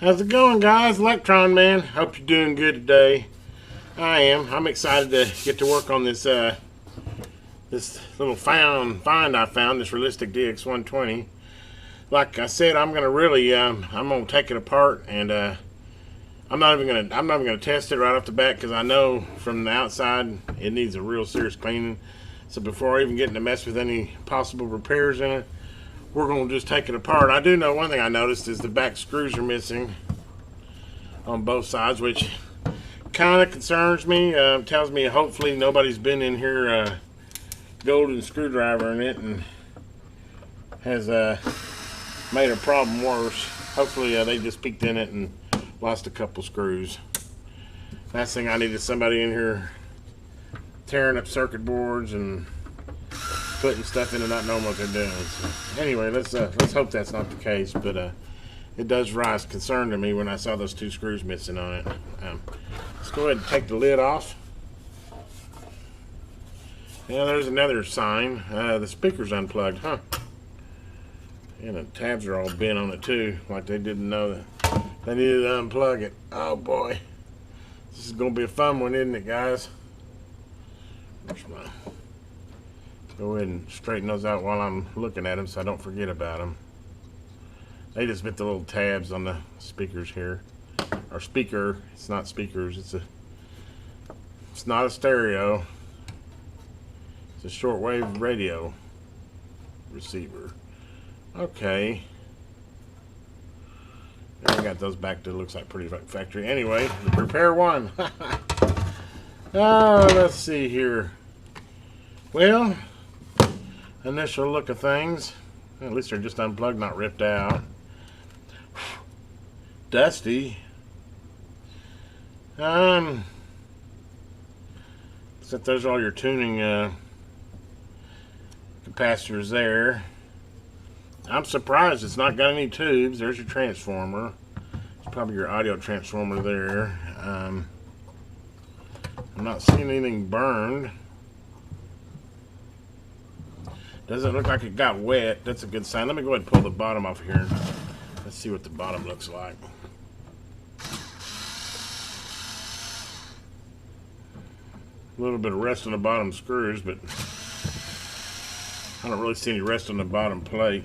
How's it going, guys? Electron Man. Hope you're doing good today. I am. I'm excited to get to work on this this little find I found, this realistic DX-120. Like I said, I'm gonna really I'm gonna take it apart, and I'm not even gonna test it right off the bat, because I know from the outside it needs a real serious cleaning. So before I even get to mess with any possible repairs in it, we're going to just take it apart. I do know one thing I noticed is the back screws are missing on both sides, which kind of concerns me. Tells me hopefully nobody's been in here golden screwdriver in it and has made a problem worse. Hopefully they just peeked in it and lost a couple screws. Last thing I need is somebody in here tearing up circuit boards and putting stuff in and not knowing what they're doing. So anyway, let's hope that's not the case, but it does rise concern to me when I saw those two screws missing on it. Let's go ahead and take the lid off. Yeah, there's another sign. The speaker's unplugged, huh? And the tabs are all bent on it too, like they didn't know that they needed to unplug it. Oh boy, this is gonna be a fun one, isn't it, guys? Where's my... Go ahead and straighten those out while I'm looking at them so I don't forget about them. They just bit the little tabs on the speakers here. Or speaker, it's not speakers, it's not a stereo. It's a shortwave radio receiver. Okay. I got those back to, looks like pretty factory. Anyway, repair one. Let's see here. Well, initial look of things, at least they're just unplugged, not ripped out. Dusty. Except those are all your tuning capacitors there. I'm surprised it's not got any tubes. There's your transformer. It's probably your audio transformer there. I'm not seeing anything burned. Doesn't look like it got wet. That's a good sign. Let me go ahead and pull the bottom off here. Let's see what the bottom looks like. A little bit of rust on the bottom screws, but I don't really see any rust on the bottom plate.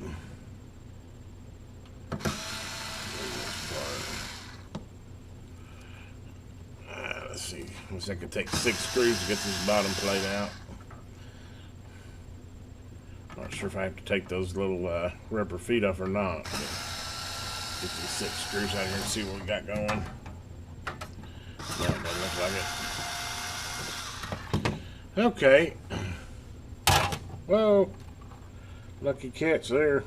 Let's see. Looks like it takes 6 screws to get this bottom plate out. Not sure if I have to take those little rubber feet off or not. Get these 6 screws out here and see what we got going. No, it doesn't look like it. Okay. Whoa. Lucky catch there.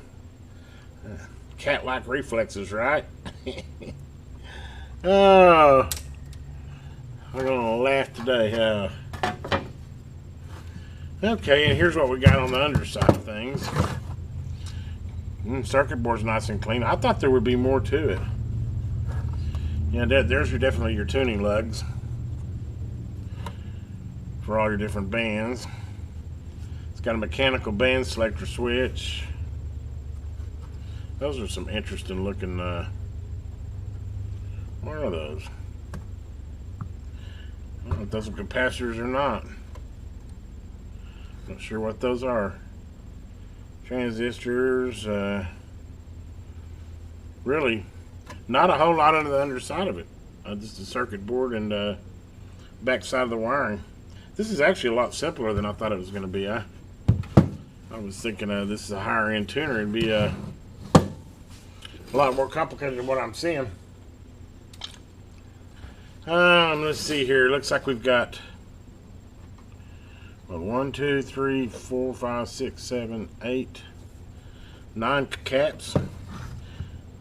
Cat-like reflexes, right? Oh. I'm gonna laugh today. Okay, and here's what we got on the underside of things. Circuit board's nice and clean. I thought there would be more to it. Yeah, there's definitely your tuning lugs for all your different bands. It's got a mechanical band selector switch. Those are some interesting looking, what are those? I don't know if those are capacitors or not. Not sure what those are. Transistors, really not a whole lot under the underside of it. Just the circuit board and back side of the wiring. This is actually a lot simpler than I thought it was going to be. I was thinking this is a higher end tuner. It'd be a lot more complicated than what I'm seeing. Let's see here. Looks like we've got 1, 2, 3, 4, 5, 6, 7, 8, 9 caps.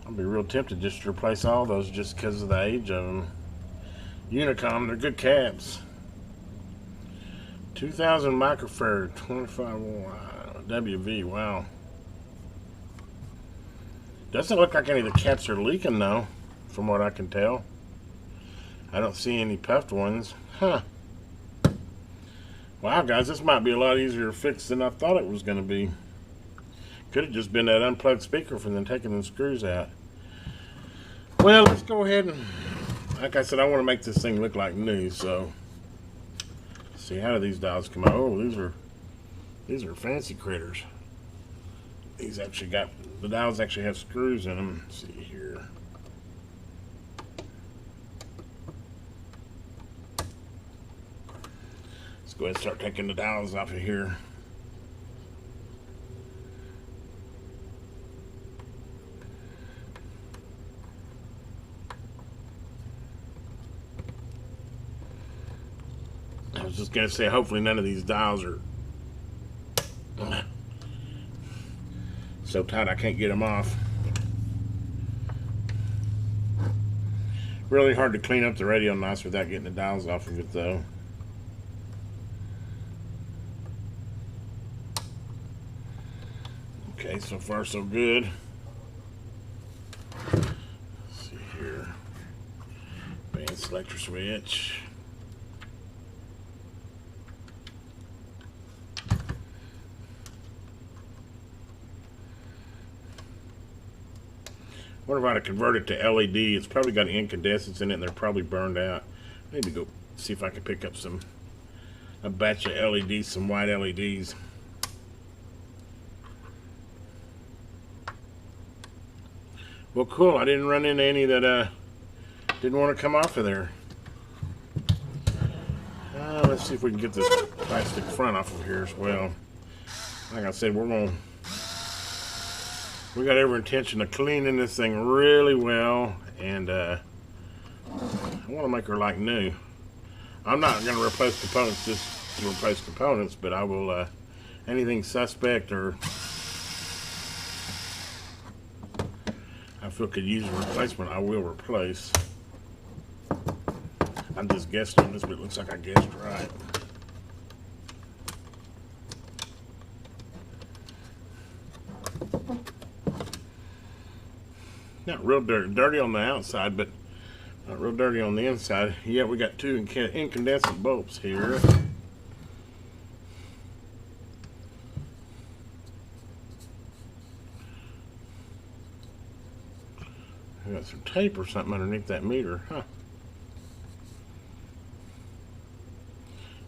I'll be real tempted just to replace all those just because of the age of them. Unicom, they're good caps. 2000 microfarad, 25 WV. Wow. Doesn't look like any of the caps are leaking though, from what I can tell. I don't see any puffed ones. Huh. Wow, guys, this might be a lot easier to fix than I thought it was going to be. Could have just been that unplugged speaker from them taking the screws out. Well, let's go ahead and, like I said, I want to make this thing look like new, so let's see, how do these dials come out? Oh, these are fancy critters. These actually got, the dials actually have screws in them. Let's see here. Let's go ahead and start taking the dials off of here. I was just going to say, hopefully none of these dials are so tight I can't get them off. Really hard to clean up the radio NOS without getting the dials off of it, though. Okay, so far so good. Let's see here. Band selector switch. Wonder if I to convert it to LED. It's probably got incandescents in it and they're probably burned out. Maybe go see if I can pick up a batch of LEDs, some white LEDs. Well, cool. I didn't run into any that didn't want to come off of there. Let's see if we can get this plastic front off of here as well. Like I said, we got every intention of cleaning this thing really well, and I want to make her like new. I'm not going to replace components just to replace components, but I will, anything suspect or I feel could use a replacement, I will replace. I'm just guessing on this, but it looks like I guessed right. Not real dirty on the outside, but not real dirty on the inside. Yeah, we got two incandescent bulbs here. We got some tape or something underneath that meter, huh?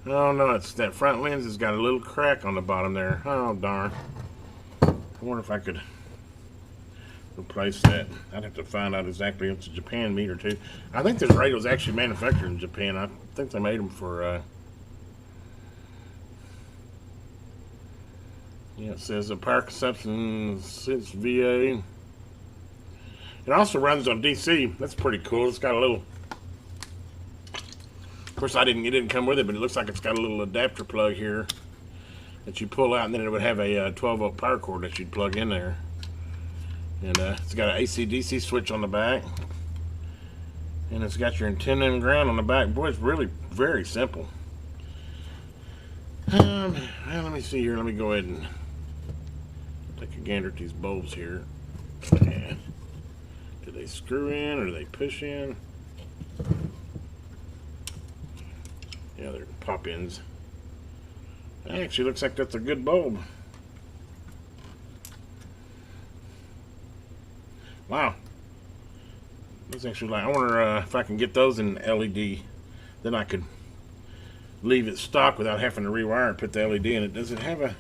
Oh no, it's that front lens has got a little crack on the bottom there. Oh darn. I wonder if I could replace that. I'd have to find out exactly. It's a Japan meter too. I think this radio is actually manufactured in Japan. I think they made them for yeah, it says a power consumption since VA. It also runs on DC. That's pretty cool. It's got a little, of course it didn't come with it, but it looks like it's got a little adapter plug here that you pull out, and then it would have a 12-volt power cord that you'd plug in there. And it's got an AC/DC switch on the back, and it's got your antenna and ground on the back. Boy, it's really very simple. Well, let me see here. Let me go ahead and take a gander at these bulbs here. Yeah. Do they screw in or do they push in? Yeah, they're pop-ins. Actually, looks like that's a good bulb. Wow. That's actually like, I wonder if I can get those in LED. Then I could leave it stock without having to rewire and put the LED in it. Does it have a...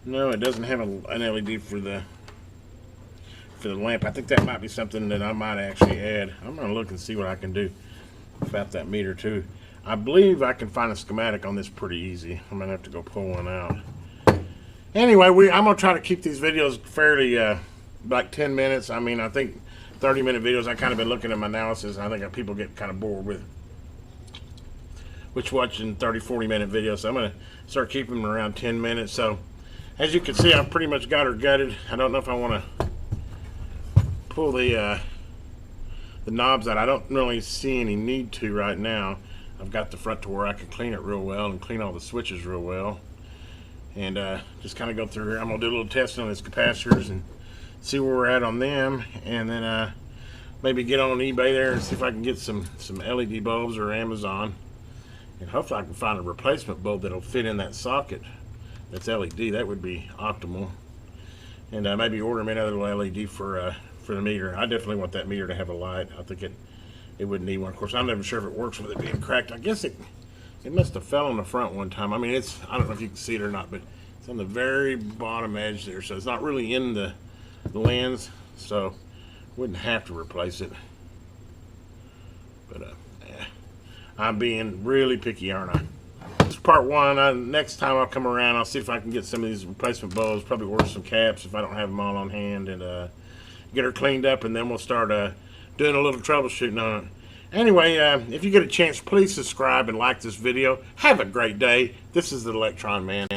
No, it doesn't have an LED for the lamp. I think that might be something that I might actually add. I'm going to look and see what I can do about that meter too. I believe I can find a schematic on this pretty easy. I'm going to have to go pull one out. Anyway, I'm going to try to keep these videos fairly... like 10 minutes. I mean, I think 30-minute videos, I kind of been looking at my analysis, and I think people get kind of bored with watching 30-40-minute videos. So I'm going to start keeping them around 10 minutes. So as you can see, I've pretty much got her gutted. I don't know if I want to pull the knobs out. I don't really see any need to right now. I've got the front to where I can clean it real well and clean all the switches real well. And just kind of go through here. I'm going to do a little testing on these capacitors and see where we're at on them, and then maybe get on eBay there and see if I can get some LED bulbs or Amazon, and hopefully I can find a replacement bulb that'll fit in that socket that's LED. That would be optimal. And maybe order me another LED for for the meter. I definitely want that meter to have a light. I think it would need one. Of course, I'm never sure if it works with it being cracked. I guess it must have fell on the front one time. I mean, I don't know if you can see it or not, but it's on the very bottom edge there, so it's not really in the lens, so wouldn't have to replace it. But I'm being really picky, aren't I? This is part one. Next time I'll come around, I'll see if I can get some of these replacement bulbs, probably order some caps if I don't have them all on hand, and get her cleaned up, and then we'll start doing a little troubleshooting on it. Anyway, if you get a chance, please subscribe and like this video. Have a great day. This is the Electron Man.